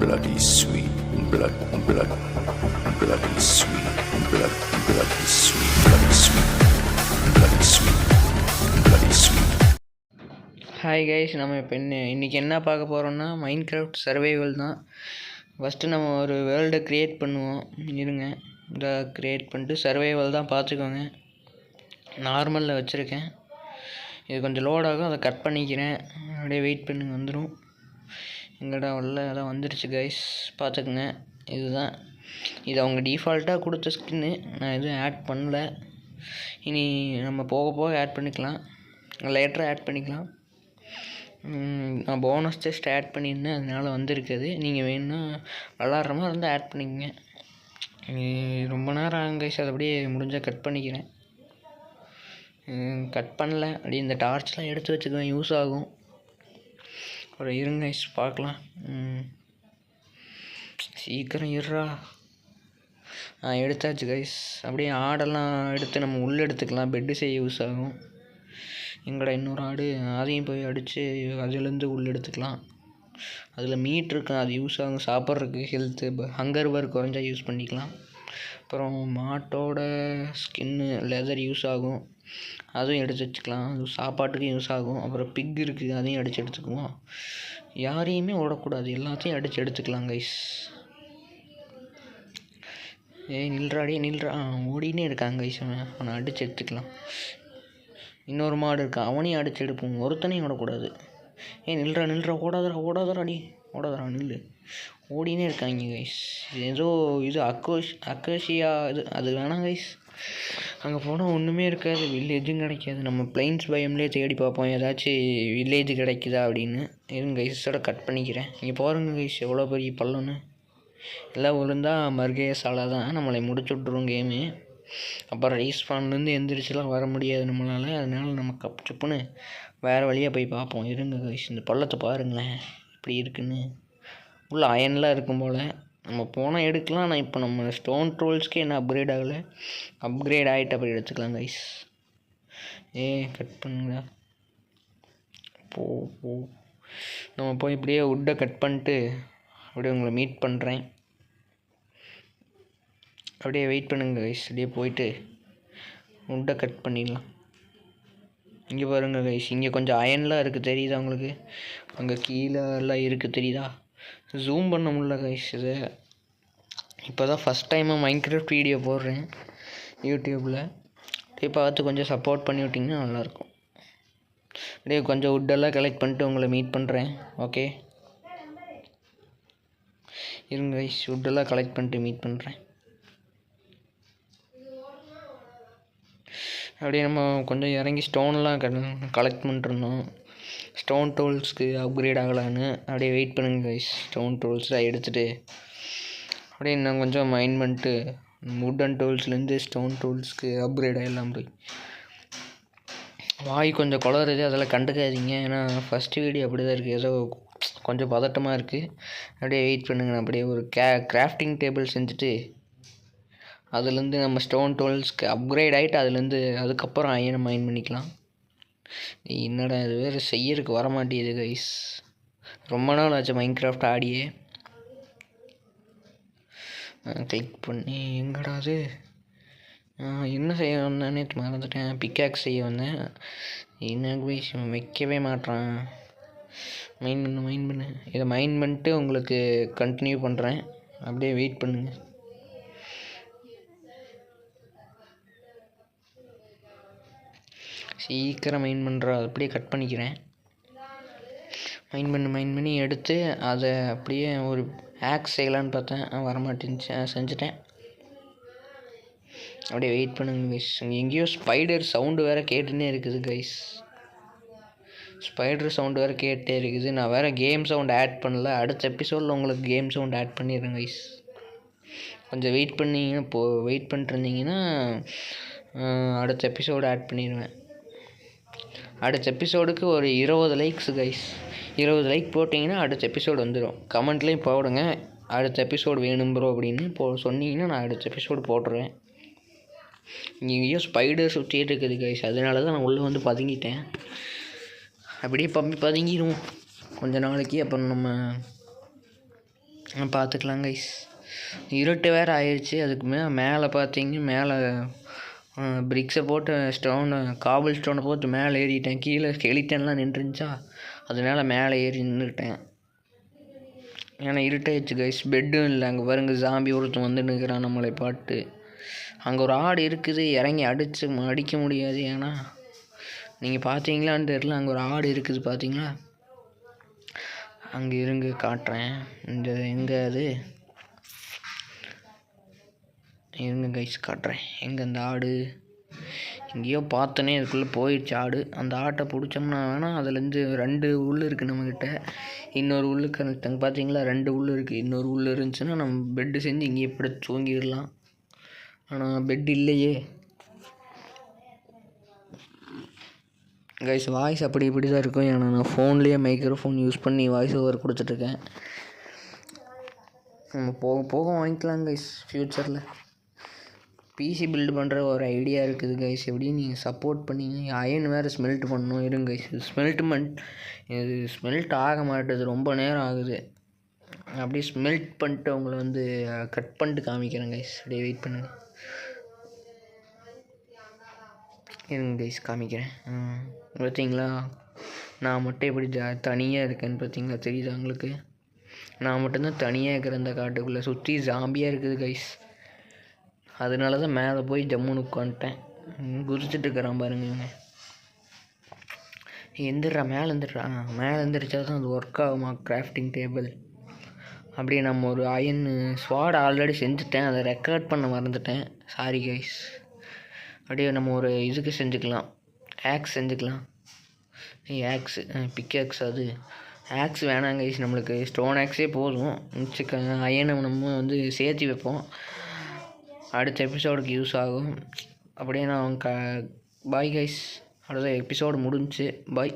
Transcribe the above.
bloody sweet, blood, bloody sweet, bloody sweet, bloody sweet, bloody sweet, bloody sweet. Hi guys, நம்ம இப்போ இன்றைக்கி என்ன பார்க்க போகிறோம்னா மைன்கிராஃப்ட் சர்வைவல் தான். ஃபஸ்ட்டு நம்ம ஒரு வேர்ல்டை க்ரியேட் பண்ணுவோம். இருங்க, இதை க்ரியேட் பண்ணிட்டு சர்வைவல் தான் பார்த்துக்கோங்க. நார்மலில் வச்சுருக்கேன். இது கொஞ்சம் லோட் ஆகும், அதை கட் பண்ணிக்கிறேன். அப்படியே வெயிட் பண்ணுங்க, வந்துடும். எங்கடா வரல, அதான் வந்துடுச்சு கைஸ், பார்த்துக்குங்க. இதுதான் இது அவங்க டிஃபால்ட்டாக கொடுத்த ஸ்கின்னு, நான் எதுவும் ஆட் பண்ணல. இனி நம்ம போக போக ஆட் பண்ணிக்கலாம், லேட்டராக ஆட் பண்ணிக்கலாம். நான் போனஸ் டெஸ்ட் ஆட் பண்ணியிருந்தேன், அதனால் வந்திருக்குது. நீங்கள் வேணும்னா விளாட்ற மாதிரி இருந்தால் ஆட் பண்ணிக்கங்க. ரொம்ப நேரம் ஆகும் கைஸ், அதை அப்படியே முடிஞ்சால் கட் பண்ணிக்கிறேன். கட் பண்ணல, அப்படியே இந்த டார்ச்லாம் எடுத்து வச்சுக்குவேன், யூஸ் ஆகும். ஒரு இருங்க கைஸ், பார்க்கலாம். சீக்கிரம் இருறா. எடுத்தாச்சு கைஸ். அப்படியே ஆடெல்லாம் எடுத்து நம்ம உள்ளே எடுத்துக்கலாம், பெட்டு செய்ய யூஸ் ஆகும். எங்கடா இன்னொரு ஆடு, அதையும் போய் அடித்து அதுலேருந்து உள்ளே எடுத்துக்கலாம். அதில் மீட் இருக்கும், அது யூஸ் ஆகும் சாப்பிட்றதுக்கு. ஹெல்த்து ஹங்கர் பர் குறைஞ்சா யூஸ் பண்ணிக்கலாம். அப்புறம் மாட்டோட ஸ்கின்னு லெதர் யூஸ் ஆகும், அதுவும் எடுத்து வச்சுக்கலாம். அது சாப்பாட்டுக்கும் யூஸ் ஆகும். அப்புறம் பிக் இருக்குது, அதையும் அடித்து எடுத்துக்குவோம். யாரையுமே ஓடக்கூடாது, எல்லாத்தையும் அடித்து எடுத்துக்கலாம் கைஸ். நில்றாடியே நில்றா, ஓடினே இருக்காங்க கைஸ். அவனை அடித்து எடுத்துக்கலாம். இன்னொரு மாடு இருக்கான், அவனையும் அடித்து எடுப்போம். ஒருத்தனையும் ஓடக்கூடாது. நில்றா, ஓடாதரா நில்லு. ஓடினே இருக்காங்க கைஸ். ஏதோ இது அக்கோஷியா இது, அது வேணாம் கைஸ். அங்கே போனால் ஒன்றுமே இருக்காது, வில்லேஜும் கிடைக்காது. நம்ம பிளைன்ஸ் பயம்லேயே தேடி பார்ப்போம் ஏதாச்சும் வில்லேஜ் கிடைக்குதா அப்படின்னு. இருங்க கைஸோட கட் பண்ணிக்கிறேன். இங்கே பாருங்க கைஸ், எவ்வளோ பெரிய பள்ளம்னு. எல்லாம் விழுந்தால் மறுகைய சாலை தான், நம்மளை முடிச்சு விட்ருவோம் கேமு. அப்புறம் ரீஸ்பான்லேருந்து எந்திரிச்சுலாம் வர முடியாது நம்மளால். அதனால நம்ம கப்புன்னு வேறு வழியாக போய் பார்ப்போம். இருங்க கைஸ், இந்த பள்ளத்தை பாருங்களேன் இப்படி இருக்குன்னு. உள்ள அயன்லாம் இருக்கும் போல். நம்ம போனால் எடுக்கலாம். ஆனால் இப்போ நம்ம ஸ்டோன் ட்ரோல்ஸ்க்கே என்ன அப்கிரேட் ஆகலை. அப்கிரேட் ஆகிட்டு அப்படி எடுத்துக்கலாம் கைஸ். கட் பண்ணுங்க. போ நம்ம போய் இப்படியே வுட்டை கட் பண்ணிட்டு அப்படியே உங்களை மீட் பண்ணுறேன். அப்படியே வெயிட் பண்ணுங்க கைஸ். அப்படியே போயிட்டு வுட்டை கட் பண்ணிடலாம். இங்கே பாருங்கள் கைஸ், இங்கே கொஞ்சம் அயன்லாம் இருக்குது, தெரியுதா உங்களுக்கு? அங்கே கீழே எல்லாம் இருக்குது, தெரியுதா? ஜூம் பண்ண முடியல கைஸ். இது இப்போ தான் ஃபஸ்ட் டைமாக மைன்கிராஃப்ட் வீடியோ போடுறேன் யூடியூப்பில். அப்படியே பார்த்து கொஞ்சம் சப்போர்ட் பண்ணி விட்டிங்கன்னா நல்லாயிருக்கும். அப்படியே கொஞ்சம் வுட்டெல்லாம் கலெக்ட் பண்ணிட்டு உங்களை மீட் பண்ணுறேன். ஓகே இருங்க கைஸ், வுட்டெல்லாம் கலெக்ட் பண்ணிட்டு மீட் பண்ணுறேன். அப்படியே நம்ம கொஞ்சம் இறங்கி ஸ்டோன்லாம் கலெக்ட் பண்ணிட்டுருந்தோம். ஸ்டோன் டூல்ஸ்க்கு அப்கிரேட் ஆகலான்னு. அப்படியே வெயிட் பண்ணுங்க கைஸ். ஸ்டோன் டூல்ஸ்லாம் எடுத்துகிட்டு அப்படியே இன்னும் கொஞ்சம் மைண்ட் பண்ணிட்டு வுட்டன் டூல்ஸ்லேருந்து ஸ்டோன் டூல்ஸ்க்கு அப்கிரேட் ஆகிடலாம். போய் வாய் கொஞ்சம் குளறுது, அதெல்லாம் கண்டுக்காதீங்க. ஏன்னா ஃபஸ்ட்டு வீடியோ அப்படி தான் இருக்குது, ஏதோ கொஞ்சம் பதட்டமாக இருக்குது. அப்படியே வெயிட் பண்ணுங்க. அப்படியே ஒரு கிராஃப்டிங் டேபிள் செஞ்சுட்டு அதுலேருந்து நம்ம ஸ்டோன் டூல்ஸ்க்கு அப்கிரேட் ஆகிட்டு அதுக்கப்புறம் அயனை மைண்ட் பண்ணிக்கலாம். என்னடா இது வேறு செய்யறதுக்கு வரமாட்டேங்குது கைஸ். ரொம்ப நாள் ஆச்சு மைன்கிராஃப்ட் ஆடியே. கிளிக் பண்ணி எங்கடா அது என்ன செய்ய வந்தேன்னே மறந்துட்டேன். பிக்காக்ஸ் செய்ய வந்தேன். என்ன கைஸ் வைக்கவே மாட்டேறான். மைண்ட் பண்ணு. இதை மைண்ட் பண்ணிட்டு உங்களுக்கு கண்டினியூ பண்ணுறேன். அப்படியே வெயிட் பண்ணுங்கள். சீக்கிரம் மைண்ட் பண்ணுறா. அப்படியே கட் பண்ணிக்கிறேன். மைண்ட் பண்ணி எடுத்து அதை அப்படியே ஒரு ஆக்ஸ் செய்யலான்னு பார்த்தேன், வரமாட்டேன்ச்சு. செஞ்சுட்டேன். அப்படியே வெயிட் பண்ணுங்க கைஸ். எங்கேயோ ஸ்பைடர் சவுண்டு வேறு கேட்டுன்னே இருக்குது கைஸ். ஸ்பைடர் சவுண்டு வேறு கேட்டே இருக்குது. நான் வேறு கேம் சவுண்ட் ஆட் பண்ணல. அடுத்த எபிசோடில் உங்களுக்கு கேம் சவுண்ட் ஆட் பண்ணிடுறேன் கைஸ். கொஞ்சம் வெயிட் பண்ணிட்டு இருந்தீங்கன்னா அடுத்த எபிசோடு ஆட் பண்ணிடுவேன். அடுத்த எபிசோடுக்கு ஒரு 20 லைக்ஸ் கைஸ். 20 லைக் போட்டிங்கன்னா அடுத்த எபிசோடு வந்துடும். கமெண்ட்லேயும் போடுங்க, அடுத்த எபிசோடு வேணும் ப்ரோ அப்படின்னு சொன்னீங்கன்னா நான் அடுத்த எபிசோடு போட்டுருவேன். இங்கேயோ ஸ்பைடர் சுற்றிட்டு இருக்குது கைஸ், அதனால தான் நான் உள்ளே வந்து பதுங்கிட்டேன். அப்படியே பதுங்கிடுவோம் கொஞ்ச நாளைக்கு. அப்புறம் நம்ம பார்த்துக்கலாம் கைஸ். இருட்டு வேறு ஆயிடுச்சு. அதுக்கு மேலே பார்த்தீங்கன்னா மேலே பிரிக்ஸை போட்டு காபிள் ஸ்டோனை போட்டு மேலே ஏறிட்டேன். கீழே ஸ்கெலிட்டன்லாம் நின்றுருந்துச்சா, அதனால மேலே ஏறி நின்றுட்டேன். ஏன்னா இருட்டாயிடுச்சு கைஸ். பெட்டும் இல்லை. அங்கே பாருங்க ஜாம்பி ஒருத்தன் வந்து நிற்கிறான் நம்மளை பாட்டு. அங்கே ஒரு ஆடு இருக்குது, இறங்கி அடிக்க முடியாது. ஏன்னா நீங்கள் பார்த்தீங்களான்னு தெரில, அங்கே ஒரு ஆடு இருக்குது பார்த்தீங்களா? அங்கே இருங்க காட்டுறேன். எங்கே அது இருங்க கைஸ் காட்டுறேன். எங்கே அந்த ஆடு? எங்கேயோ பார்த்தோன்னே அதுக்குள்ளே போயிடுச்சு ஆடு. அந்த ஆட்டை பிடிச்சோம்னா வேணால் அதுலேருந்து 2 உள் இருக்குது நம்மக்கிட்ட. இன்னொரு உள்ளு கனெக்டாங்க பார்த்தீங்களா? 2 உள் இருக்குது. இன்னொரு உள் இருந்துச்சுன்னா நம்ம பெட்டு செஞ்சு இங்கேயே படுத்து தூங்கிடலாம். ஆனால் பெட் இல்லையே கைஸ். வாய்ஸ் அப்படி இப்படி தான் இருக்கும். ஏன்னா நான் ஃபோன்லேயே மைக்ரோஃபோன் யூஸ் பண்ணி வாய்ஸ் ஓவர் கொடுத்துட்ருக்கேன். நம்ம போக போக வாங்கிக்கலாம் கைஸ். ஃப்யூச்சரில் பிசி பில்டு பண்ணுற ஒரு ஐடியா இருக்குது கைஸ். எப்படியும் நீங்கள் சப்போர்ட் பண்ணிங்க. அயன் வேறு ஸ்மெல்ட் பண்ணணும். இருங்க கைஸ். இது ஸ்மெல்ட் ஆக மாட்டேது, ரொம்ப நேரம் ஆகுது. அப்படியே ஸ்மெல்ட் பண்ணிட்டு உங்களை வந்து கட் பண்ணிட்டு காமிக்கிறேன் கைஸ். அப்படியே வெயிட் பண்ணுங்க. இருங்க கைஸ் காமிக்கிறேன். பார்த்தீங்களா நான் மட்டும் எப்படி தனியாக இருக்கேன்னு பார்த்தீங்களா? தெரியுதா உங்களுக்கு? நான் மட்டும்தான் தனியாக இருக்கிறேன். இந்த காட்டுக்குள்ளே சுற்றி ஜாம்பியாக இருக்குது கைஸ். அதனால தான் மேலே போய் ஜம்முன்னு உட்காந்துட்டேன். குதிச்சுட்டு இருக்கிறான் பாருங்க இவங்க. எந்திரா மேலே எந்திரா. மேலே எந்திரிச்சா தான் அது ஒர்க் ஆகுமா கிராஃப்டிங் டேபிள். அப்படியே நம்ம ஒரு அயன் ஸ்வாட் ஆல்ரெடி செஞ்சுட்டேன், அதை ரெக்கார்ட் பண்ண மறந்துட்டேன். Sorry guys. அப்படியே நம்ம ஒரு இதுக்கு செஞ்சுக்கலாம், ஆக்ஸ் செஞ்சுக்கலாம். ஆக்ஸு பிக்ஆக்ஸ். அது ஆக்ஸ் வேணாங்க கைஸ், நம்மளுக்கு ஸ்டோன் ஆக்ஸே போதும். அயனை நம்ம வந்து சேர்த்து வைப்போம், அடுத்த எபிசோடுக்கு யூஸ் ஆகும். அப்படியே நான் பாய் கைஸ். அடுத்த எபிசோடு முடிஞ்சுச்சு. பாய்.